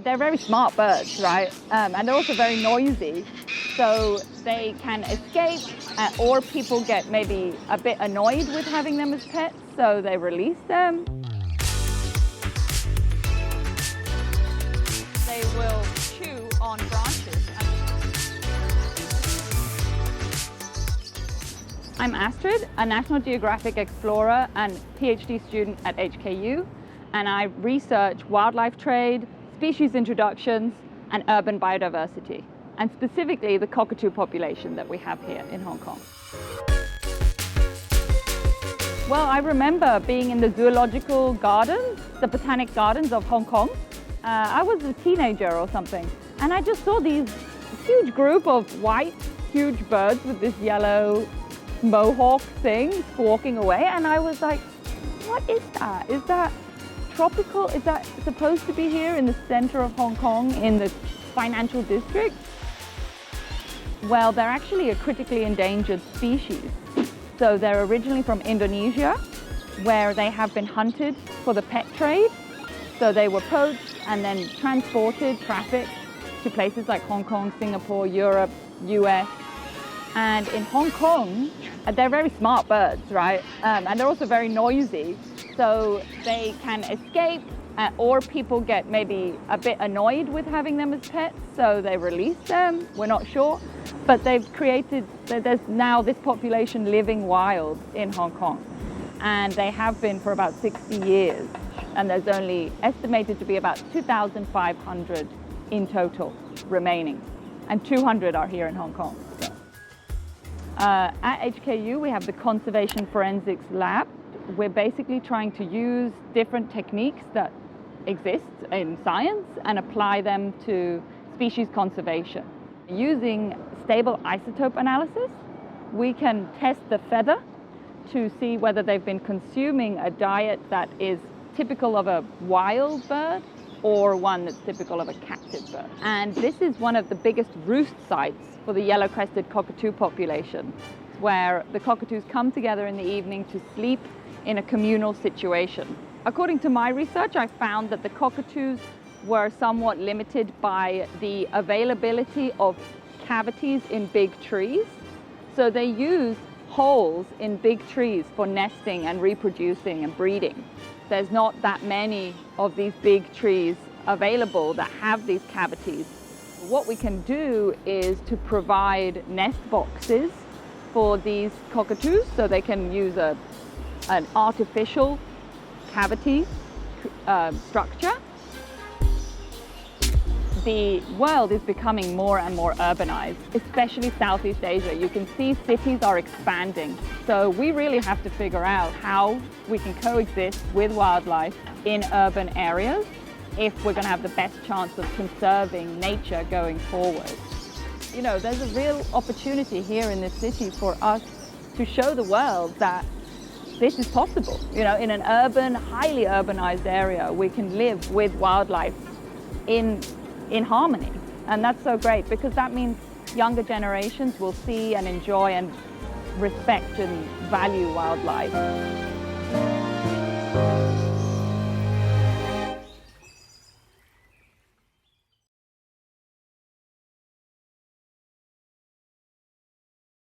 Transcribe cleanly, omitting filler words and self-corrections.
They're very smart birds, right? And they're also very noisy, so they can escape, or people get maybe a bit annoyed with having them as pets, so they release them. They will chew on branches. I'm Astrid, a National Geographic explorer and PhD student at HKU, and I research wildlife trade, species introductions, and urban biodiversity, and specifically the cockatoo population that we have here in Hong Kong. Well, I remember being in the zoological gardens, the botanic gardens of Hong Kong. I was a teenager or something, and I just saw these huge group of white, huge birds with this yellow mohawk thing squawking away, and I was like, what is that? Is that tropical? Is that supposed to be here in the center of Hong Kong in the financial district? Well, they're actually a critically endangered species. So they're originally from Indonesia, where they have been hunted for the pet trade. So they were poached and then transported, trafficked to places like Hong Kong, Singapore, Europe, US. And in Hong Kong, they're very smart birds, right? And they're also very noisy. So they can escape, or people get maybe a bit annoyed with having them as pets, so they release them. We're not sure. But they've created, there's now this population living wild in Hong Kong. And they have been for about 60 years. And there's only estimated to be about 2,500 in total remaining. And 200 are here in Hong Kong. At HKU, we have the Conservation Forensics Lab. We're basically trying to use different techniques that exist in science and apply them to species conservation. Using stable isotope analysis, we can test the feather to see whether they've been consuming a diet that is typical of a wild bird or one that's typical of a captive bird. And this is one of the biggest roost sites for the yellow-crested cockatoo population, where the cockatoos come together in the evening to sleep in a communal situation. According to my research, I found that the cockatoos were somewhat limited by the availability of cavities in big trees. So they use holes in big trees for nesting and reproducing and breeding. There's not that many of these big trees available that have these cavities. What we can do is to provide nest boxes for these cockatoos so they can use an artificial cavity structure. The world is becoming more and more urbanized, especially Southeast Asia. You can see cities are expanding. So we really have to figure out how we can coexist with wildlife in urban areas if we're going to have the best chance of conserving nature going forward. You know, there's a real opportunity here in this city for us to show the world that this is possible. You know, in an urban, highly urbanized area, we can live with wildlife in harmony. And that's so great, because that means younger generations will see and enjoy and respect and value wildlife.